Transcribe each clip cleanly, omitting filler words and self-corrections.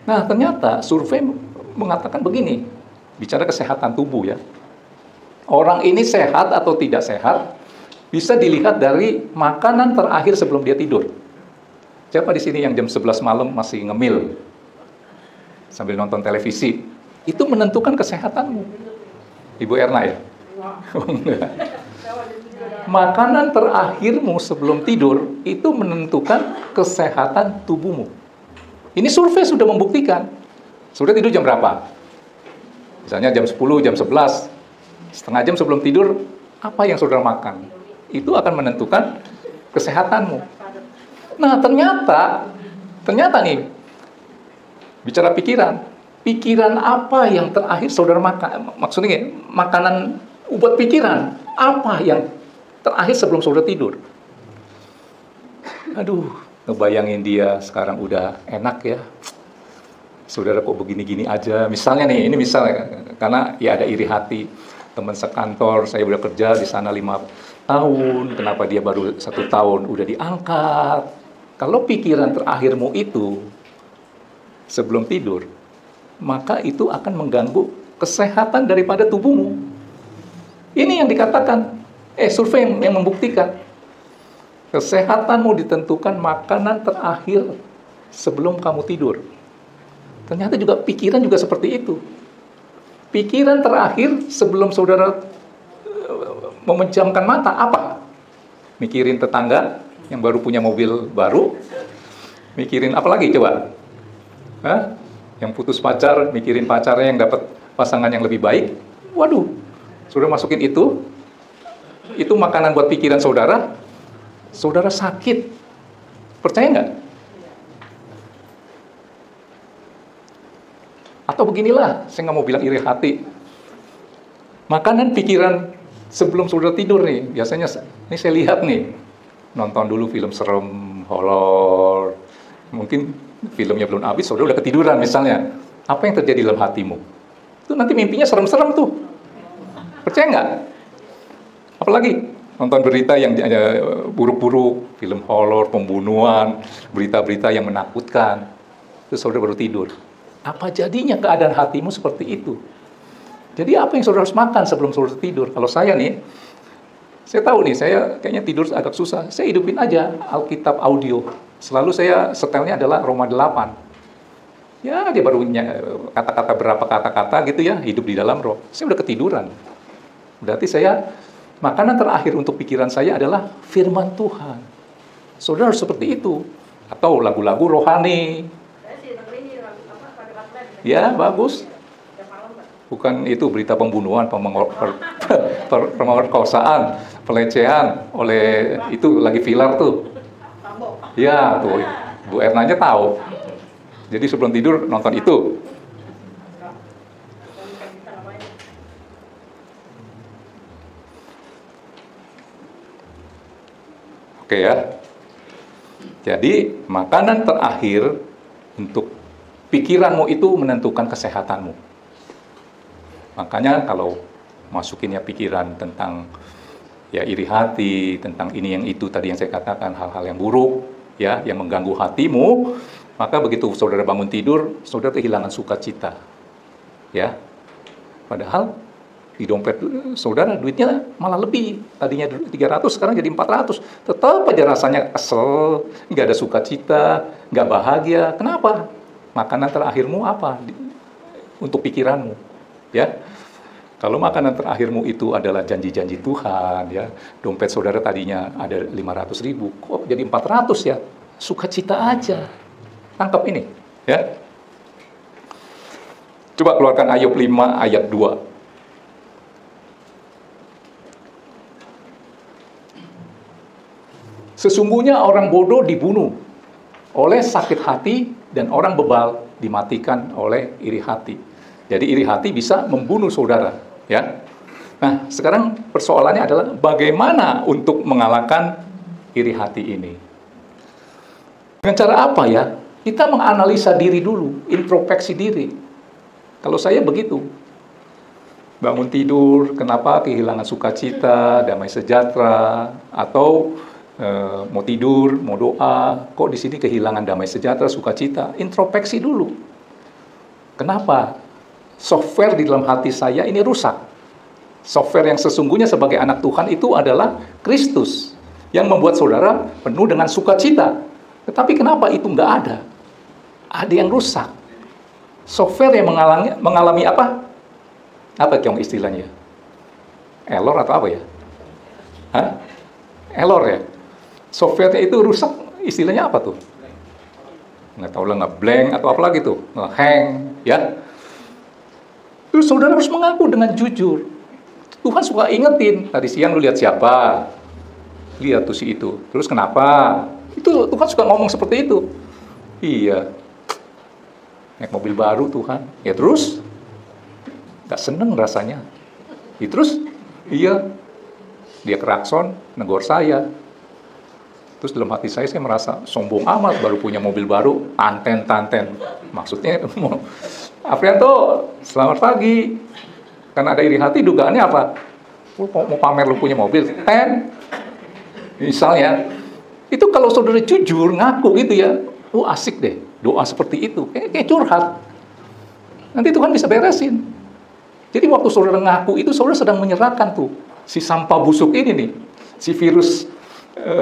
Nah, ternyata survei mengatakan begini, bicara kesehatan tubuh ya. Orang ini sehat atau tidak sehat bisa dilihat dari makanan terakhir sebelum dia tidur. Siapa di sini yang jam 11 malam masih ngemil sambil nonton televisi? Itu menentukan kesehatanmu. Ibu Erna ya? Makanan terakhirmu sebelum tidur itu menentukan kesehatan tubuhmu. Ini survei sudah membuktikan. Sudah tidur jam berapa? Misalnya jam 10, jam 11. Setengah jam sebelum tidur, apa yang saudara makan? Itu akan menentukan kesehatanmu. Nah, ternyata nih, bicara pikiran. Pikiran apa yang terakhir saudara makan? Maksudnya makanan buat pikiran. Apa yang terakhir sebelum saudara tidur? Aduh, ngebayangin dia sekarang udah enak ya. Saudara kok begini-gini aja. Misalnya nih, ini misalnya, karena ya ada iri hati. Teman sekantor, saya udah kerja di sana 5 tahun. Kenapa dia baru 1 tahun udah diangkat? Kalau pikiran terakhirmu itu sebelum tidur, maka itu akan mengganggu kesehatan daripada tubuhmu. Ini yang dikatakan, survei yang membuktikan. Kesehatanmu ditentukan makanan terakhir sebelum kamu tidur. Ternyata juga pikiran juga seperti itu. Pikiran terakhir sebelum saudara memejamkan mata apa? Mikirin tetangga yang baru punya mobil baru. Mikirin apa lagi coba? Hah? Yang putus pacar, mikirin pacarnya yang dapat pasangan yang lebih baik. Waduh, saudara masukin itu makanan buat pikiran saudara. Saudara sakit. Percaya nggak? Atau beginilah, saya nggak mau bilang iri hati. Makanan pikiran sebelum saudara tidur nih, biasanya ini saya lihat nih, nonton dulu film serem, horor, mungkin filmnya belum habis, saudara udah ketiduran misalnya. Apa yang terjadi dalam hatimu? Itu nanti mimpinya serem-serem tuh. Percaya nggak? Apalagi nonton berita yang buruk-buruk, film horor, pembunuhan, berita-berita yang menakutkan. Terus saudara baru tidur. Apa jadinya keadaan hatimu seperti itu? Jadi apa yang saudara harus makan sebelum saudara tidur? Kalau saya nih, saya tahu nih, saya kayaknya tidur agak susah. Saya hidupin aja Alkitab audio. Selalu saya setelnya adalah Roma 8. Ya, dia baru kata-kata berapa kata-kata gitu ya, hidup di dalam roh. Saya udah ketiduran. Berarti makanan terakhir untuk pikiran saya adalah firman Tuhan. Saudara harus seperti itu. Atau lagu-lagu rohani. Ya, bagus. Bukan itu berita pembunuhan, pemerkosaan, pelecehan oleh itu lagi viral tuh. Ya, tuh. Bu Ernanya tahu. Jadi sebelum tidur nonton itu. Oke ya. Jadi makanan terakhir untuk pikiranmu itu menentukan kesehatanmu. Makanya kalau masukinnya pikiran tentang ya iri hati, tentang ini yang itu tadi yang saya katakan, hal-hal yang buruk ya, yang mengganggu hatimu, maka begitu saudara bangun tidur, saudara kehilangan sukacita. Ya. Padahal di dompet saudara duitnya malah lebih. Tadinya 300 sekarang jadi 400. Tetap aja rasanya kesel, nggak ada sukacita, nggak bahagia. Kenapa? Makanan terakhirmu apa untuk pikiranmu, ya? Kalau makanan terakhirmu itu adalah janji-janji Tuhan, ya, dompet saudara tadinya ada 500.000, kok jadi 400 ya? Sukacita aja. Tangkap ini, ya. Coba keluarkan Ayub 5 ayat 2. Sesungguhnya orang bodoh dibunuh oleh sakit hati, dan orang bebal dimatikan oleh iri hati. Jadi iri hati bisa membunuh saudara, ya. Nah, sekarang persoalannya adalah bagaimana untuk mengalahkan iri hati ini. Dengan cara apa ya? Kita menganalisa diri dulu, introspeksi diri. Kalau saya begitu. Bangun tidur, kenapa kehilangan sukacita, damai sejahtera, atau mau tidur, mau doa, kok di sini kehilangan damai sejahtera, sukacita. Introspeksi dulu. Kenapa? Software di dalam hati saya ini rusak. Software yang sesungguhnya sebagai anak Tuhan itu adalah Kristus, yang membuat saudara penuh dengan sukacita. Tetapi kenapa itu nggak ada? Ada yang rusak. Software yang mengalami apa? Apa yang istilahnya? Error atau apa ya? Hah? Error ya? Software itu rusak, istilahnya apa tuh? Nggak tahu lah, nge-blank atau apa lagi tuh? Nge-hang, ya? Terus saudara harus mengaku dengan jujur. Tuhan suka ingetin, tadi siang lu lihat siapa? Lihat tuh si itu. Terus kenapa? Itu Tuhan suka ngomong seperti itu. Iya. Naik mobil baru Tuhan. Ya terus? Gak seneng rasanya. Ya terus? Iya. Dia kerakson, negor saya. Terus dalam hati saya merasa sombong amat, baru punya mobil baru, tanten. Maksudnya, Afrianto, selamat pagi. Karena ada iri hati, dugaannya apa? Lu mau pamer lu punya mobil, misalnya. Itu kalau saudara jujur, ngaku gitu ya, asik deh, doa seperti itu, kayak curhat. Nanti Tuhan bisa beresin. Jadi waktu saudara ngaku itu, saudara sedang menyerahkan tuh, si sampah busuk ini nih, si virus,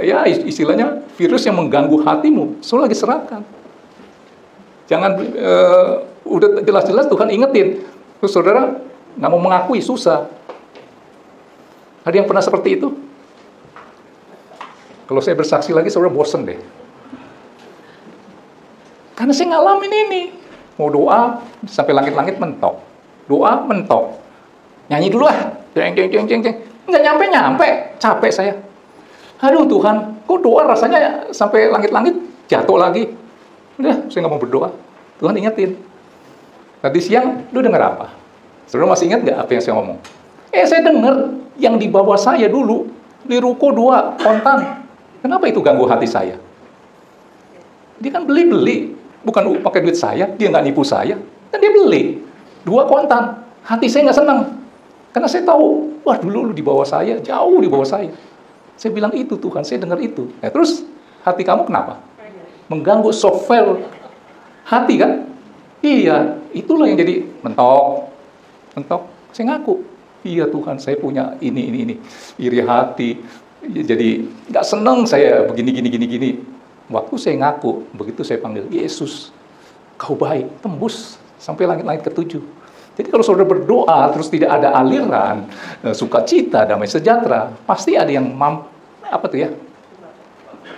ya istilahnya virus yang mengganggu hatimu, saudara lagi serahkan. Jangan, udah jelas-jelas Tuhan ingetin, terus saudara nggak mau mengakui, susah. Ada yang pernah seperti itu? Kalau saya bersaksi lagi, saudara bosen deh. Karena saya ngalamin ini. Mau doa, sampai langit-langit mentok. Doa, mentok. Nyanyi dulu ah. Jeng. Nggak nyampe-nyampe. Capek saya. Aduh Tuhan, kok doa rasanya sampai langit-langit jatuh lagi. Udah, saya nggak mau berdoa. Tuhan ingetin. Tadi siang, lu dengar apa? Saudara masih ingat nggak apa yang saya ngomong? Saya dengar yang di bawah saya dulu, di ruko 2 kontan. Kenapa itu ganggu hati saya? Dia kan beli, bukan pakai duit saya, dia nggak nipu saya, kan dia beli 2 kontan. Hati saya nggak senang, karena saya tahu, wah dulu lu di bawah saya, jauh di bawah saya. Saya bilang itu Tuhan, saya dengar itu. Nah, terus hati kamu kenapa? Mengganggu software hati kan? Iya, itulah yang jadi mentok. Saya ngaku, iya Tuhan, saya punya ini, iri hati. Jadi nggak seneng saya begini. Waktu saya ngaku, begitu saya panggil Yesus, kau baik, tembus sampai langit-langit ke-7. Jadi kalau saudara berdoa terus tidak ada aliran sukacita, damai sejahtera, pasti ada yang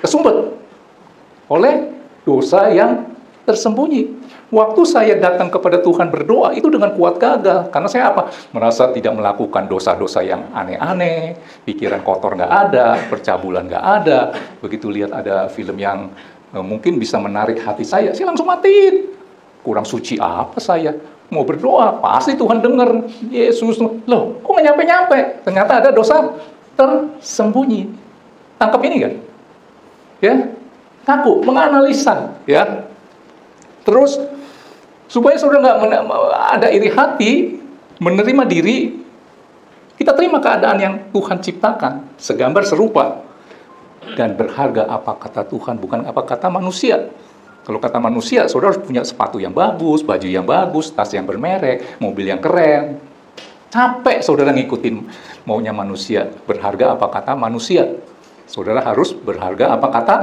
kesumbat oleh dosa yang tersembunyi. Waktu saya datang kepada Tuhan berdoa, itu dengan kuat gagal. Karena saya merasa tidak melakukan dosa-dosa yang aneh-aneh, pikiran kotor nggak ada, percabulan nggak ada. Begitu lihat ada film yang mungkin bisa menarik hati saya langsung matiin. Kurang suci apa saya? Mau berdoa, pasti Tuhan dengar. Yesus, loh, kok nggak nyampe-nyampe? Ternyata ada dosa tersembunyi. Tangkap ini kan? Ya, ngaku, menganalisa, ya. Terus supaya saudara nggak ada iri hati, menerima diri, kita terima keadaan yang Tuhan ciptakan, segambar serupa, dan berharga apa kata Tuhan, bukan apa kata manusia. Kalau kata manusia, saudara harus punya sepatu yang bagus, baju yang bagus, tas yang bermerek, mobil yang keren. Capek saudara ngikutin maunya manusia, berharga apa kata manusia. Saudara harus berharga apa kata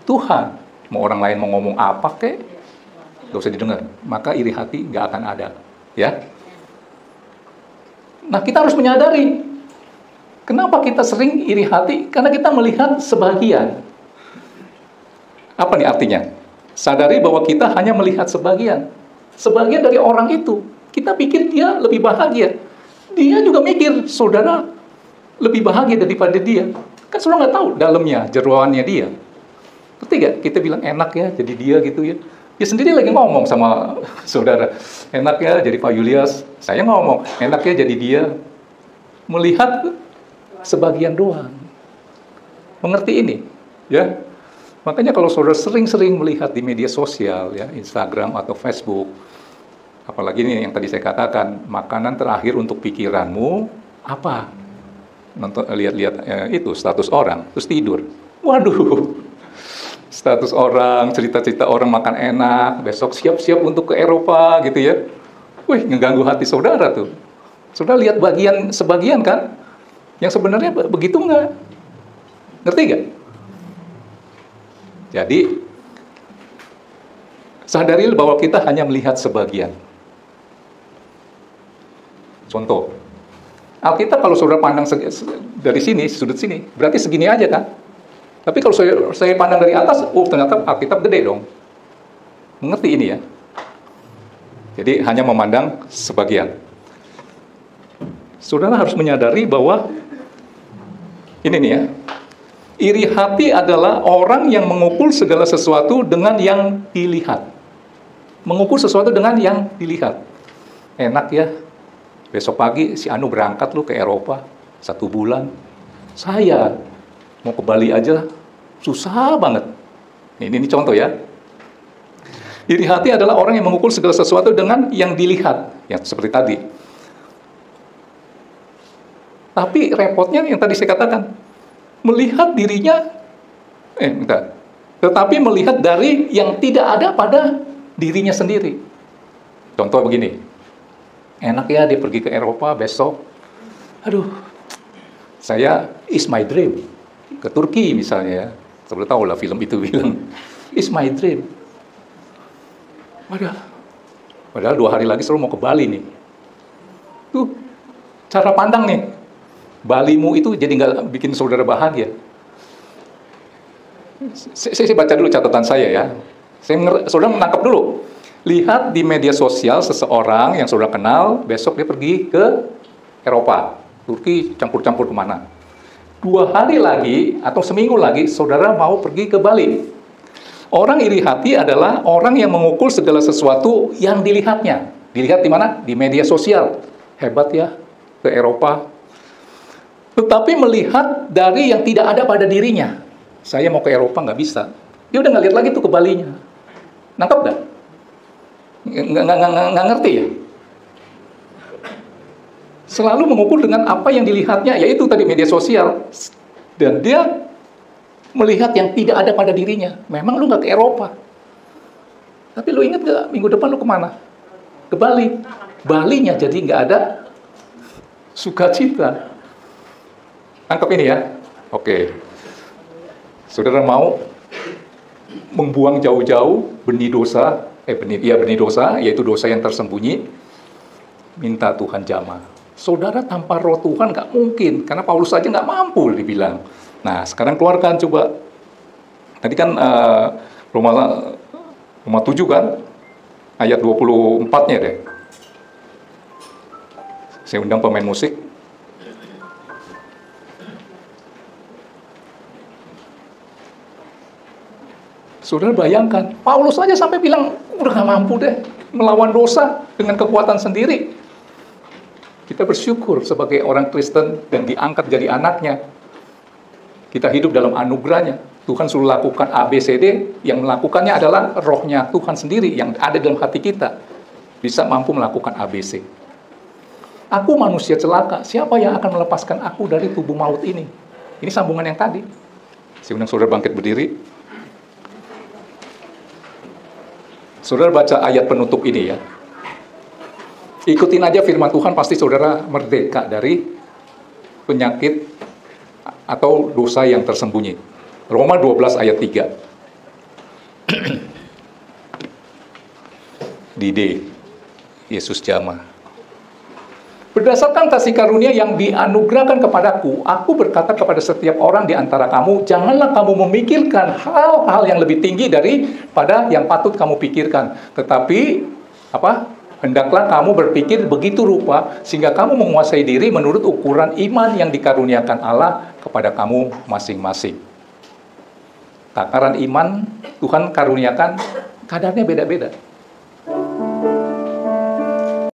Tuhan. Mau orang lain mau ngomong apa kek, gak usah didengar, maka iri hati gak akan ada, ya. Nah, kita harus menyadari kenapa kita sering iri hati, karena kita melihat sebagian. Apa nih artinya? Sadari bahwa kita hanya melihat sebagian dari orang itu. Kita pikir dia lebih bahagia, dia juga mikir saudara lebih bahagia daripada dia. Kan saudara nggak tahu dalamnya, jeroannya dia. Ketiga, kita bilang enak ya jadi dia gitu ya. Dia sendiri lagi ngomong sama saudara, enak ya jadi Pak Julius. Saya ngomong, enak ya jadi dia. Melihat sebagian doang. Mengerti ini? Ya. Makanya kalau saudara sering-sering melihat di media sosial, ya, Instagram atau Facebook, apalagi ini yang tadi saya katakan, makanan terakhir untuk pikiranmu apa? Nonton, lihat-lihat itu status orang, terus tidur. Waduh, status orang, cerita-cerita orang makan enak, besok siap-siap untuk ke Eropa gitu ya. Wih, ngeganggu hati saudara tuh. Saudara lihat sebagian kan, yang sebenarnya begitu nggak? Ngerti nggak? Jadi, sadari bahwa kita hanya melihat sebagian. Contoh, Alkitab kalau saudara pandang dari sini, sudut sini, berarti segini aja kan? Tapi kalau saya pandang dari atas, ternyata Alkitab gede dong. Mengerti ini ya? Jadi hanya memandang sebagian. Saudara harus menyadari bahwa ini nih ya, iri hati adalah orang yang mengukur segala sesuatu dengan yang dilihat. Mengukur sesuatu dengan yang dilihat. Enak ya, besok pagi si Anu berangkat lu ke Eropa 1 bulan. Saya mau ke Bali aja susah banget. Ini contoh ya. Iri hati adalah orang yang mengukur segala sesuatu dengan yang dilihat, ya seperti tadi. Tapi repotnya yang tadi saya katakan, melihat dirinya, tetapi melihat dari yang tidak ada pada dirinya sendiri. Contoh begini, enak ya dia pergi ke Eropa besok. Aduh, saya is my dream. Ke Turki misalnya ya. Saya tahu lah film itu bilang, is my dream. Padahal 2 hari lagi selalu mau ke Bali nih. Tuh, cara pandang nih. Balimu itu jadi nggak bikin saudara bahagia. Saya baca dulu catatan saya ya. Saudara menangkap dulu. Lihat di media sosial seseorang yang saudara kenal, besok dia pergi ke Eropa. Turki campur-campur kemana. 2 hari lagi atau seminggu lagi, saudara mau pergi ke Bali. Orang iri hati adalah orang yang mengukur segala sesuatu yang dilihatnya. Dilihat di mana? Di media sosial. Hebat ya, ke Eropa. Tetapi melihat dari yang tidak ada pada dirinya. Saya mau ke Eropa nggak bisa. Dia udah nggak lihat lagi tuh ke Balinya. Nangkep nggak? Nggak ngerti ya? Selalu mengukur dengan apa yang dilihatnya, yaitu tadi media sosial. Dan dia melihat yang tidak ada pada dirinya. Memang lu nggak ke Eropa. Tapi lu ingat nggak minggu depan lu kemana? Ke Bali. Balinya jadi nggak ada sukacita. Tangkap ini ya. Oke. Saudara mau membuang jauh-jauh benih dosa, benih dosa, yaitu dosa yang tersembunyi, minta Tuhan jamah. Saudara tanpa roh Tuhan nggak mungkin, karena Paulus saja nggak mampu dibilang. Nah, sekarang keluarkan coba. Tadi kan Roma 7 kan, ayat 24-nya deh. Saya undang pemain musik. Saudara bayangkan, Paulus saja sampai bilang, udah gak mampu deh melawan dosa dengan kekuatan sendiri. Kita bersyukur sebagai orang Kristen dan diangkat jadi anaknya. Kita hidup dalam anugerahnya. Tuhan suruh lakukan A, B, C, D. Yang melakukannya adalah rohnya Tuhan sendiri yang ada dalam hati kita. Bisa mampu melakukan A, B, C. Aku manusia celaka. Siapa yang akan melepaskan aku dari tubuh maut ini? Ini sambungan yang tadi. Saya undang saudara bangkit berdiri. Saudara baca ayat penutup ini ya. Ikutin aja firman Tuhan, pasti saudara merdeka dari penyakit atau dosa yang tersembunyi. Roma 12 ayat 3. Dide, Yesus jamah. Berdasarkan kasih karunia yang dianugerahkan kepadaku, aku berkata kepada setiap orang di antara kamu, janganlah kamu memikirkan hal-hal yang lebih tinggi daripada yang patut kamu pikirkan. Tetapi, hendaklah kamu berpikir begitu rupa, sehingga kamu menguasai diri menurut ukuran iman yang dikaruniakan Allah kepada kamu masing-masing. Takaran iman Tuhan karuniakan, kadarnya beda-beda.